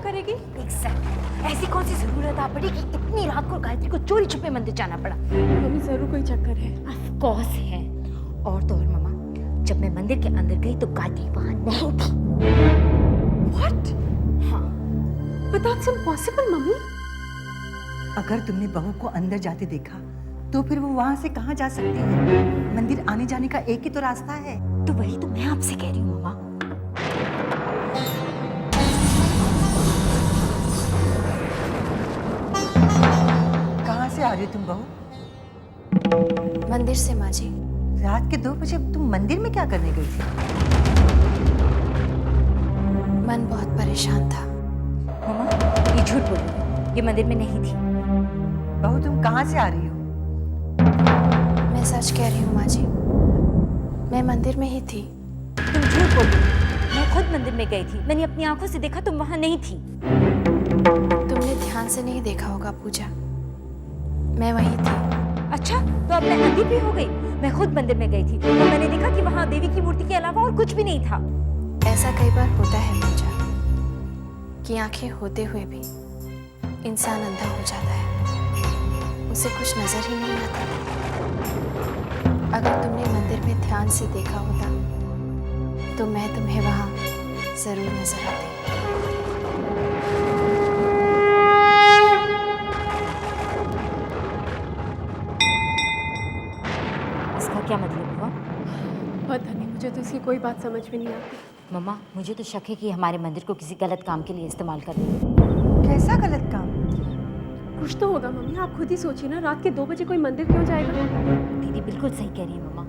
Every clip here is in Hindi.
करेगी? एग्जैक्टली। ऐसी कौन सी जरूरत आ पड़ी कि इतनी रात को गायत्री को चोरी छुपे मंदिर जाना पड़ा? मम्मी जरूर कोई चक्कर है। ऑफ कोर्स है। और तो और मम्मा, जब मैं मंदिर के अंदर गई तो गायत्री वहां नहीं थी। What? हाँ। But that's impossible, mummy. अगर तुमने बहू को अंदर जाते देखा तो फिर वो वहां से कहाँ जा सकती है? मंदिर आने जाने का एक ही तो रास्ता है। तो वही तो मैं आपसे कह रही हूँ मम्मा। कहाँ से आ रही हो तुम बहू? मंदिर से माँ जी। रात के 2 बजे तुम मंदिर में क्या करने गई थी? मन बहुत परेशान था। मम्मा ये झूठ बोल रही है, ये मंदिर में नहीं थी। बहू तुम कहाँ से आ रही हो? मैं सच कह रही हूँ माँ जी, मैं मंदिर में ही थी। तुम झूठ बोल रही हो। मैं खुद मंदिर में गई थी, मैंने अपनी आंखों से देखा, तुम वहां नहीं थी। तुमने ध्यान से नहीं देखा होगा पूजा, मैं वहीं थी। अच्छा, तो अब मैं अंधी भी हो गई? मैं खुद मंदिर में गई थी और मैंने देखा कि वहां देवी की मूर्ति के अलावा और कुछ भी नहीं था। ऐसा कई बार होता है पूजा कि आंखें होते हुए भी इंसान अंधा हो जाता है, उसे कुछ नजर ही नहीं आता। अगर तुमने मंदिर में ध्यान से देखा होता तो मैं तुम्हें वहां जरूर नजर आती। इसका क्या मतलब हुआ? पता नहीं, मुझे तो इसकी कोई बात समझ में नहीं आती। मम्मा मुझे तो शक है कि हमारे मंदिर को किसी गलत काम के लिए इस्तेमाल कर रही है। कैसा गलत काम? कुछ तो होगा मम्मी, आप खुद ही सोचिए ना, रात के 2 बजे कोई मंदिर क्यों जाएगा? दीदी बिल्कुल सही कह रही है मम्मा।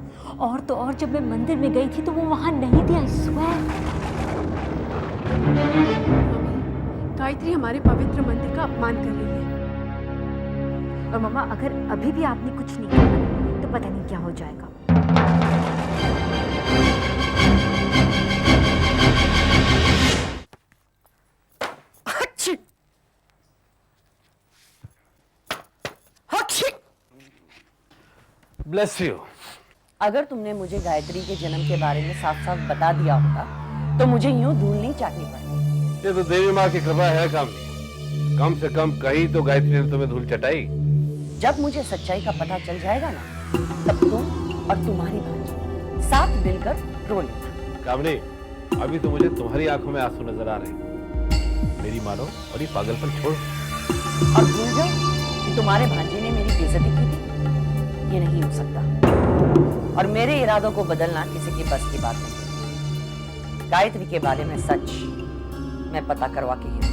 और तो और जब मैं मंदिर में गई थी तो वो वहां नहीं थी। I swear. मम्मी, गायत्री हमारे पवित्र मंदिर का अपमान कर रही है। और मम्मा अगर अभी भी आपने कुछ नहीं किया तो पता नहीं क्या हो जाएगा। Bless you. अगर तुमने मुझे गायत्री के जन्म के बारे में साफ साफ बता दिया होता तो मुझे यूं धूल नहीं चाटनी पड़ती। ये तो देवी माँ की कृपा है कामनी। कम से कम कहीं तो गायत्री ने तुम्हें धूल चटाई। जब मुझे सच्चाई का पता चल जाएगा ना, तब तुम और तुम्हारी भांजी साथ मिलकर रो लेना। कामनी, अभी तो मुझे तुम्हारी आंखों में आंसू नजर आ रहे हैं। मेरी मानो और ये पागलपन छोड़ और भूल जाओ कि तुम्हारे भांजे ने मेरी बेइज्जती की थी। ये नहीं हो सकता और मेरे इरादों को बदलना किसी की बस की बात नहीं। गायत्री के बारे में सच मैं पता करवा के ही रहूंगी।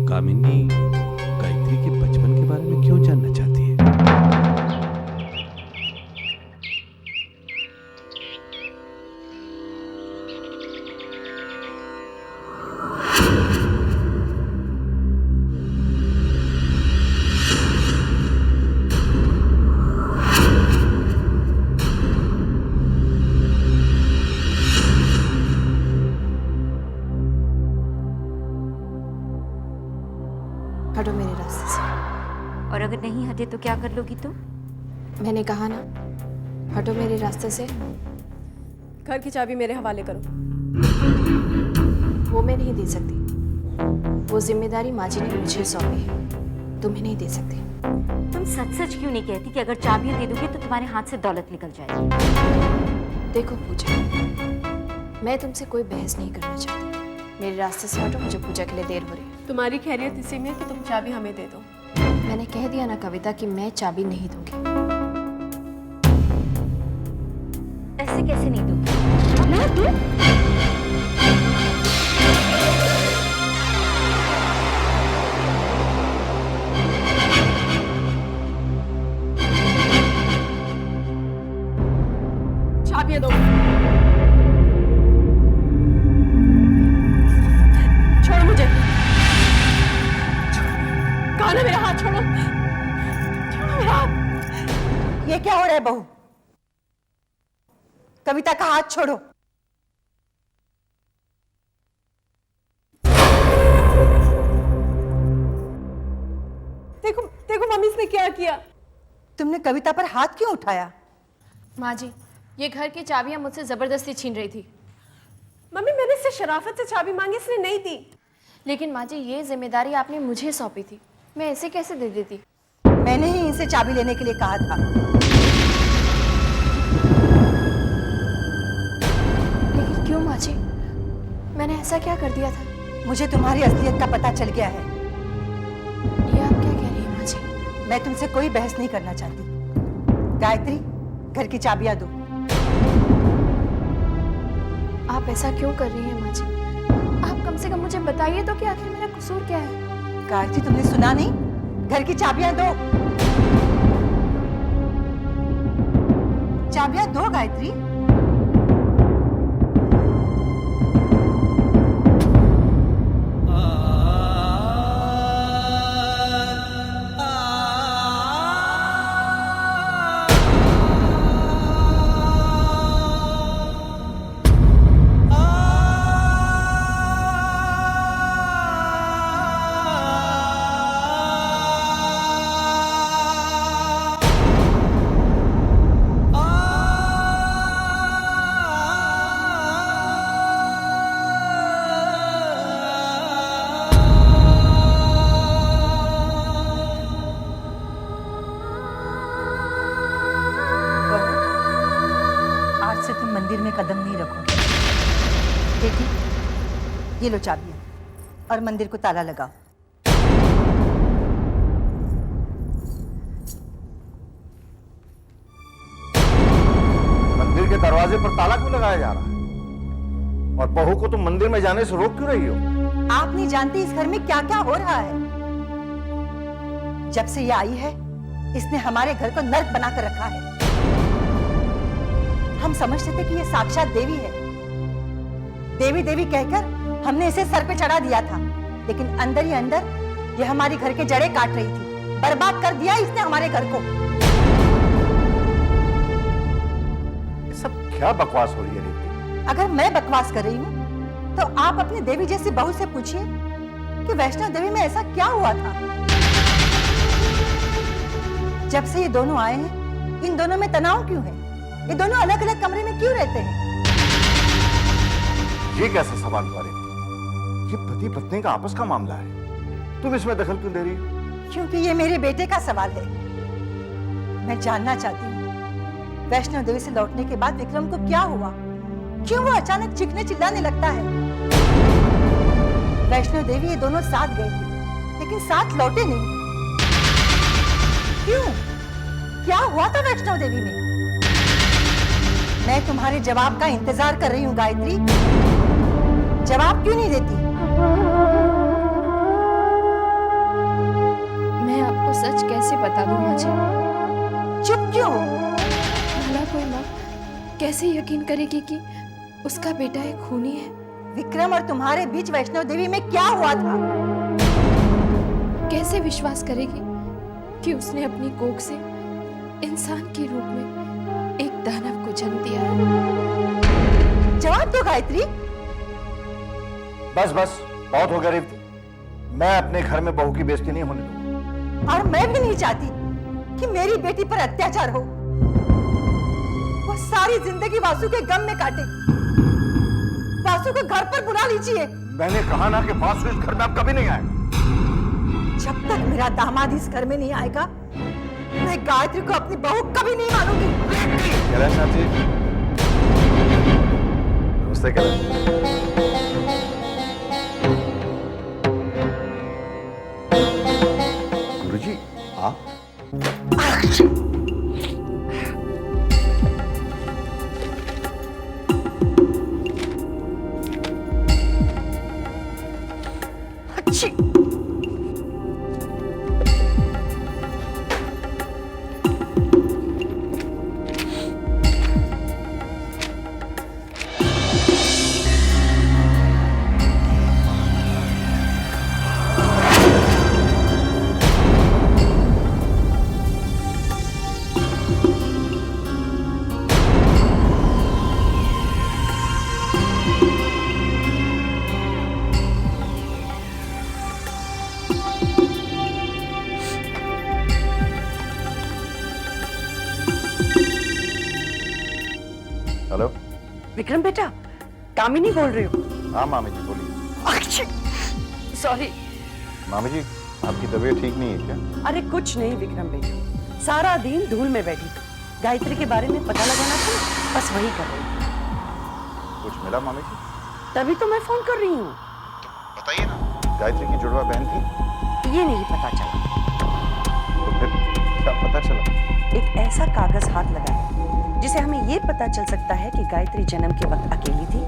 कामिनी गायत्री के बचपन के बारे में क्यों जानना चाहती है? हटो मेरे रास्ते से। और अगर नहीं हटे तो क्या कर लोगी तुम? मैंने कहा ना, हटो मेरे रास्ते से। घर की चाबी मेरे हवाले करो। वो मैं नहीं दे सकती, वो जिम्मेदारी माँ जी ने मुझे सौंपी है, तुम्हें नहीं दे सकती। तुम सच सच क्यों नहीं कहती कि अगर चाबियां दे दोगे तो तुम्हारे हाथ से दौलत निकल जाएगी? देखो पूजा, मैं तुमसे कोई बहस नहीं करना चाहती। मेरे रास्ते से हटो, मुझे पूजा के लिए देर हो रही है। तुम्हारी खैरियत इसी में कि तुम चाबी हमें दे दो। मैंने कह दिया ना कविता कि मैं चाबी नहीं दूंगी। ऐसे कैसे नहीं दूंगी? ना दूं? चाबियां दो। छोड़ो मुझे। कहाँ है मेरा हाथ? छोड़ो, छोड़ो मेरा हाथ। ये क्या हो रहा है बहू? कविता का हाथ छोड़ो। देखो देखो मम्मी इसने क्या किया। तुमने कविता पर हाथ क्यों उठाया? माँ जी, ये घर की चाबियाँ मुझसे ज़बरदस्ती छीन रही थी। मम्मी मैंने इससे शराफत से चाबी मांगी, इसने नहीं दी। लेकिन माँ जी, ये जिम्मेदारी आपने मुझे सौंपी थी, मैं इसे कैसे दे देती? मैंने ही इनसे चाबी लेने के लिए कहा था। लेकिन क्यों माँ जी? मैंने ऐसा क्या कर दिया था? मुझे तुम्हारी असलियत का पता चल गया है। ये आप क्या कह रही हैं माँ जी? मैं तुमसे कोई बहस नहीं करना चाहती। गायत्री, घर की चाबियां दो। आप ऐसा क्यों कर रही हैं माँ जी? आप कम से कम मुझे बताइए तो कि आखिर मेरा कसूर क्या है? गायत्री, तुमने सुना नहीं? घर की चाबियां दो। चाबियां दो गायत्री। आज से तुम मंदिर में कदम नहीं रखोगे। बेटी, ये लो चाबियां और मंदिर को ताला लगाओ। मंदिर के दरवाजे पर ताला क्यों लगाया जा रहा है? और बहू को तुम मंदिर में जाने से रोक क्यों रही हो? आप नहीं जानती इस घर में क्या क्या हो रहा है। जब से ये आई है, इसने हमारे घर को नर्क बनाकर रखा है। हम समझते थे कि ये साक्षात देवी है। देवी देवी कहकर हमने इसे सर पे चढ़ा दिया था, लेकिन अंदर ही अंदर ये हमारी घर के जड़ें काट रही थी। बर्बाद कर दिया इसने हमारे घर को। ये सब क्या बकवास हो रही है रिद्धि? अगर मैं बकवास कर रही हूँ तो आप अपनी देवी जैसी बहू से पूछिए कि वैष्णव देवी में ऐसा क्या हुआ था। जब से ये दोनों आए हैं, इन दोनों में तनाव क्यों है? ये दोनों अलग अलग कमरे में क्यों रहते हैं? ये कैसा सवाल हुआ रिद्धि? ये पति पत्नी का आपस का मामला है, तुम इसमें दखल क्यों दे रही हो? क्योंकि ये मेरे बेटे का सवाल है। मैं जानना चाहती हूँ, वैष्णव देवी से लौटने के बाद विक्रम को क्या हुआ? क्यों वो अचानक चीखने चिल्लाने लगता है? वैष्णव देवी ये दोनों साथ गए थे, लेकिन साथ लौटे नहीं। क्यों? क्या हुआ था वैष्णव देवी में? मैं तुम्हारे जवाब का इंतजार कर रही हूँ गायत्री। जवाब क्यों नहीं देती? मैं आपको सच कैसे बता दूं माँ जी? चुप क्यों? भला कोई माँ कैसे यकीन करेगी कि उसका बेटा एक खूनी है? विक्रम और तुम्हारे बीच वैष्णव देवी में क्या हुआ था? कैसे विश्वास करेगी कि उसने अपनी कोख से इंसान के रूप में एक दानव को जन्म दिया है? जवाब दो गायत्री। बस बस, बहुत हो गया रिद्धि। मैं अपने घर में बहू की बेइज्जती नहीं होने दूंगा। और मैं भी नहीं चाहती कि मेरी बेटी पर अत्याचार हो। वो सारी जिंदगी वासु के गम में काटे। वासु को घर पर बुला लीजिए। मैंने कहा ना कि वासु इस घर में अब कभी नहीं आएगा। जब तक मेरा दामाद इस घर में नहीं आएगा, मैं गायत्री को अपनी बहू कभी नहीं मानूंगी। कैलाश नाथ जी, नमस्ते कैलाश। गुरुजी, आप? अच्छी। हेलो। विक्रम बेटा, कामिनी बोल रही हूँ। हाँ मामी जी बोलिए। सॉरी। मामी जी आपकी तबीयत ठीक नहीं है क्या? अरे कुछ नहीं विक्रम बेटा, सारा दिन धूल में बैठी थी, गायत्री के बारे में पता लगाना था, बस वही कर रही थी। कुछ मिला मामी जी? तभी तो मैं फोन कर रही हूँ। बताइए ना, गायत्री की जुड़वा बहन थी? ये नहीं पता चला। तो फिर क्या पता चला? एक ऐसा कागज हाथ लगा है जिसे हमें ये पता चल सकता है कि गायत्री जन्म के वक्त अकेली थी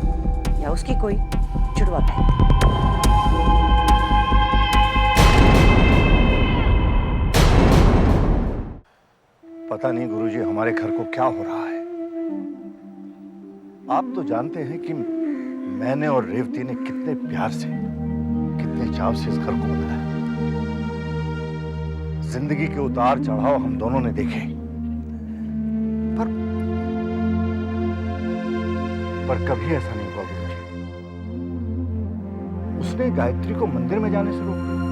या उसकी कोई जुड़वा बहन थी। पता नहीं गुरुजी हमारे घर को क्या हो रहा है। आप तो जानते हैं कि मैंने और रेवती ने कितने प्यार से, कितने चाव से इस घर को बनाया। जिंदगी के उतार चढ़ाव हम दोनों ने देखे, पर कभी ऐसा नहीं हुआ गुरुजी। उसने गायत्री को मंदिर में जाने से रोक दिया।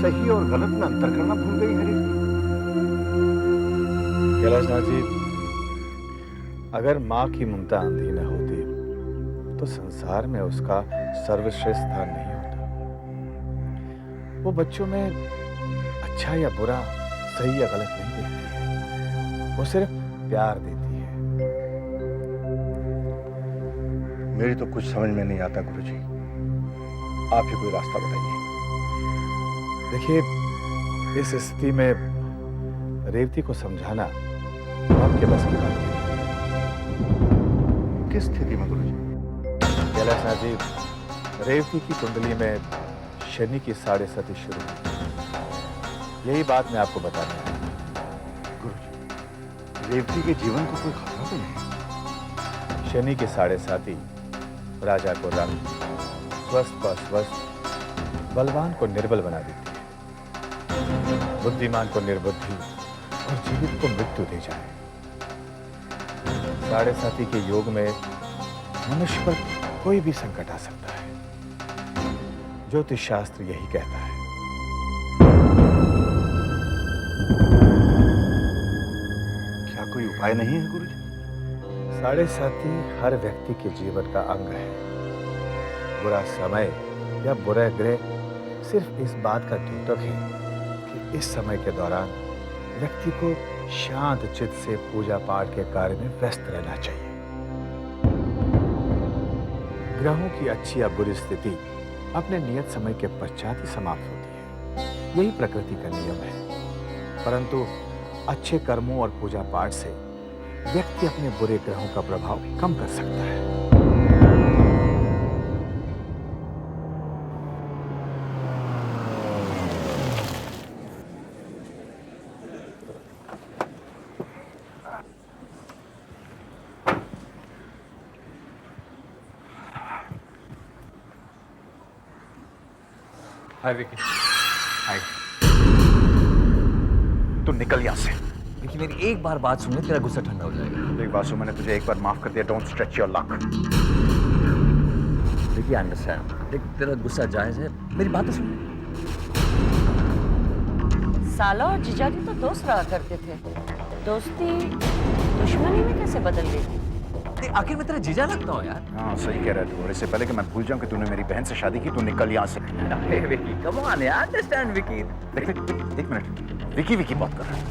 सही और गलत में अंतर करना भूल गई है रेवती। कैलाशनाथ जी, अगर माँ की ममता अंधी न होती तो संसार में उसका सर्वश्रेष्ठ स्थान नहीं होता। वो बच्चों में अच्छा या बुरा, सही या गलत नहीं देखती है, वो सिर्फ प्यार देती है। मेरी तो कुछ समझ में नहीं आता गुरुजी, आप ही कोई रास्ता बताइए। देखिए, इस स्थिति में रेवती को समझाना आपके बस की बात नहीं। किस स्थिति में गुरुजी? कैलाशनाथ जी, रेवती की कुंडली में शनि की 7.5 शुरू हुई। यही बात मैं आपको बताने आया हूं। गुरुजी, रेवती के जीवन को कोई खतरा तो नहीं? शनि की 7.5 राजा को रंग, स्वस्थ को अस्वस्थ, बलवान को निर्बल बना देती है, बुद्धिमान को निर्बुद्धि और जीवित को मृत्यु दे जाए। 7.5 के योग में मनुष्य पर कोई भी संकट आ सकता है। ज्योतिष शास्त्र यही कहता है। क्या कोई उपाय नहीं है गुरुजी? 7.5 हर व्यक्ति के जीवन का अंग है। बुरा समय या बुरा ग्रह सिर्फ इस बात का द्योतक है कि इस समय के दौरान व्यक्ति को शांत चित्त से पूजा पाठ के कार्य में व्यस्त रहना चाहिए। ग्रहों की अच्छी या बुरी स्थिति अपने नियत समय के पश्चात ही समाप्त होती है। यही प्रकृति का नियम है। परंतु अच्छे कर्मों और पूजा पाठ से व्यक्ति अपने बुरे ग्रहों का प्रभाव कम कर सकता है। हाय विकी। हाय। तू निकल यहां से। देखिए, मेरी एक बार बात सुन ले, तेरा गुस्सा ठंडा हो जाएगा। एक बात सुन, मैंने तुझे एक बार माफ कर दिया। Don't stretch your luck. देखिए, अंडरस्टैंड, देख तेरा गुस्सा जायज है, मेरी बात तो सुन। साला और जीजाजी तो दोस्त रहा करते थे, दोस्ती दुश्मनी में कैसे बदल गई? आखिर में तेरा जीजा लगता हो यार। हाँ सही कह रहा है तू। और इससे पहले कि मैं भूल जाऊं कि तूने मेरी बहन से शादी की, तू निकल यहाँ से। विकी, कम ऑन यार, अंडरस्टैंड विकी। देख एक मिनट, विकी विकी बात कर रहा है।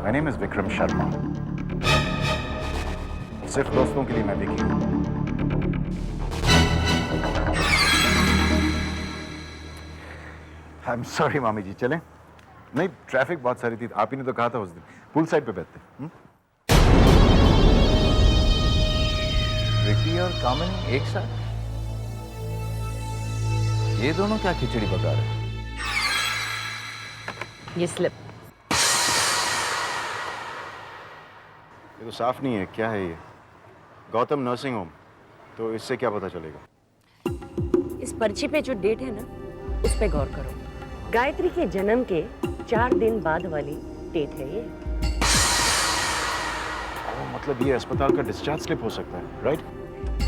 My name is Vikram Sharma. सिर्फ दोस्तों के लिए मैं विकी हूं। आई एम सॉरी मामी जी, चलें? नहीं, ट्रैफिक बहुत सारी थी, आप ही ने तो कहा था उस दिन पूल साइड पे बैठते। विकी और कामिनी एक साथ? ये दोनों क्या खिचड़ी पका रहे? ये स्लिप ये तो साफ नहीं है, क्या है ये? गौतम नर्सिंग होम, तो इससे क्या पता चलेगा? इस पर्ची पे जो डेट है ना, उस पे गौर करो। गायत्री के जन्म के 4 दिन बाद वाली डेट है ये। मतलब ये अस्पताल का डिस्चार्ज स्लिप हो सकता है, राइट?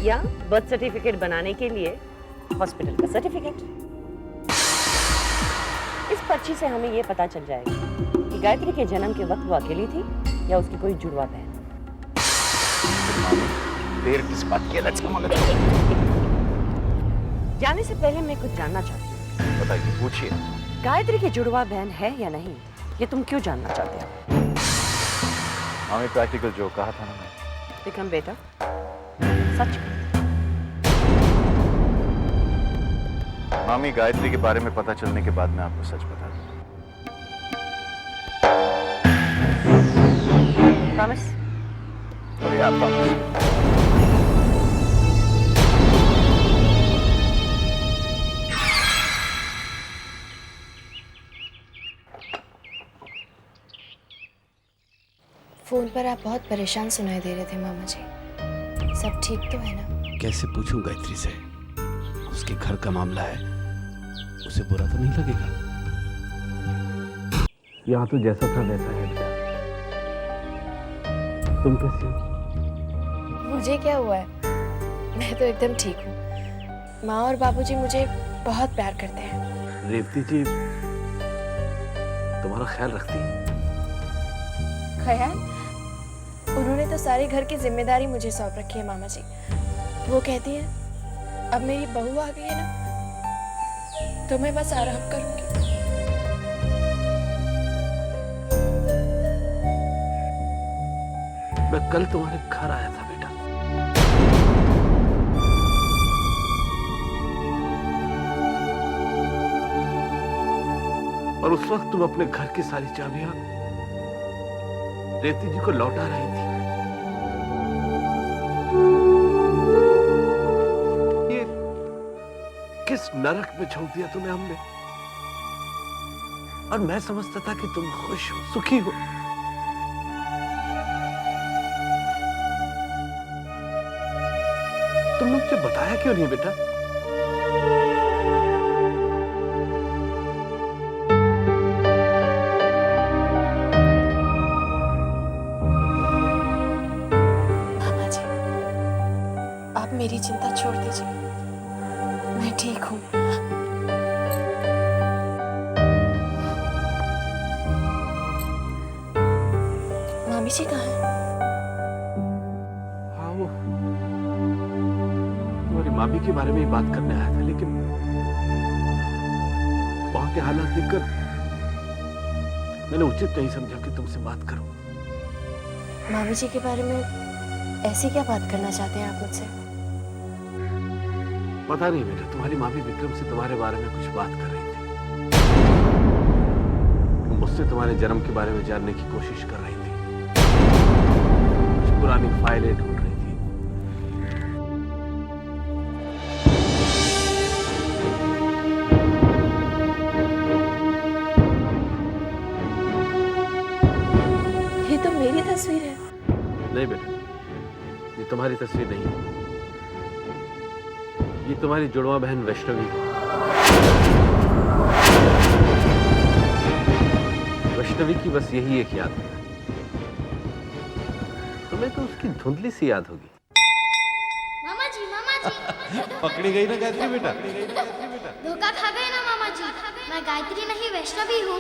या बर्थ सर्टिफिकेट बनाने के लिए हॉस्पिटल का सर्टिफिकेट। इस पर्ची से हमें ये पता चल जाएगा कि गायत्री के जन्म के वक्त वो अकेली थी या उसकी कोई जुड़वा बहन। देर किस बात की? Let's come. जाने से पहले मैं कुछ जानना चाहती हूँ। बताइए, पूछिए। गायत्री की जुड़वा बहन है या नहीं, ये तुम क्यों जानना चाहते हो? मामी, प्रैक्टिकल जो कहा था ना मैं। विक्रम बेटा, सच मामी, गायत्री के बारे में पता चलने के बाद मैं आपको सच बता दूं। प्रॉमिस? ओके, आप प्रॉमिस। फोन पर आप बहुत परेशान सुनाई दे रहे थे मामा जी। सब ठीक तो है ना? कैसे पूछूं गायत्री से? उसके घर का मामला है, उसे बुरा तो नहीं लगेगा? यहाँ तो जैसा था वैसा है बेटा। तुम कैसी हो? मुझे क्या हुआ है, मैं तो एकदम ठीक हूँ। माँ और बाबूजी मुझे बहुत प्यार करते हैं। रेवती जी तुम्हारा ख्याल रखती है? ख्याल? उन्होंने तो सारे घर की जिम्मेदारी मुझे सौंप रखी है मामा जी। वो कहती है अब मेरी बहू आ गई है ना, तो मैं बस आराम करूंगी। मैं कल तुम्हारे घर आया था बेटा। और उस वक्त तुम अपने घर की सारी चाबियां रेवती जी को लौटा रही थी। ये किस नरक में झोंक दिया तुम्हें हमने। और मैं समझता था कि तुम खुश हो, सुखी हो। तुमने मुझे बताया क्यों नहीं बेटा? मामा जी, आप मेरी चिंता छोड़ दीजिए, मैं ठीक हूँ। मामी जी कहाँ हैं? हाँ, वो तुम्हारी मामी के बारे में ही बात करने आया था, लेकिन वहां के हालात देखकर मैंने उचित नहीं समझा कि तुमसे बात करूं। मामी जी के बारे में ऐसी क्या बात करना चाहते हैं आप मुझसे? पता नहीं बेटा, तुम्हारी मामी विक्रम से तुम्हारे बारे में कुछ बात कर रही थी। मुझसे तुम्हारे जन्म के बारे में जानने की कोशिश कर रही थी। कुछ पुरानी फाइलें ढूंढ रही थी। ये तो मेरी तस्वीर है। नहीं बेटा, ये तुम्हारी तस्वीर नहीं है। ये तुम्हारी जुड़वा बहन वैष्णवी है। वैष्णवी की बस यही एक याद है। तुम्हें तो उसकी धुंधली सी याद होगी। मामा जी पकड़ी गई ना गायत्री बेटा? धोखा खा गए ना मामा जी। मैं गायत्री नहीं वैष्णवी हूँ।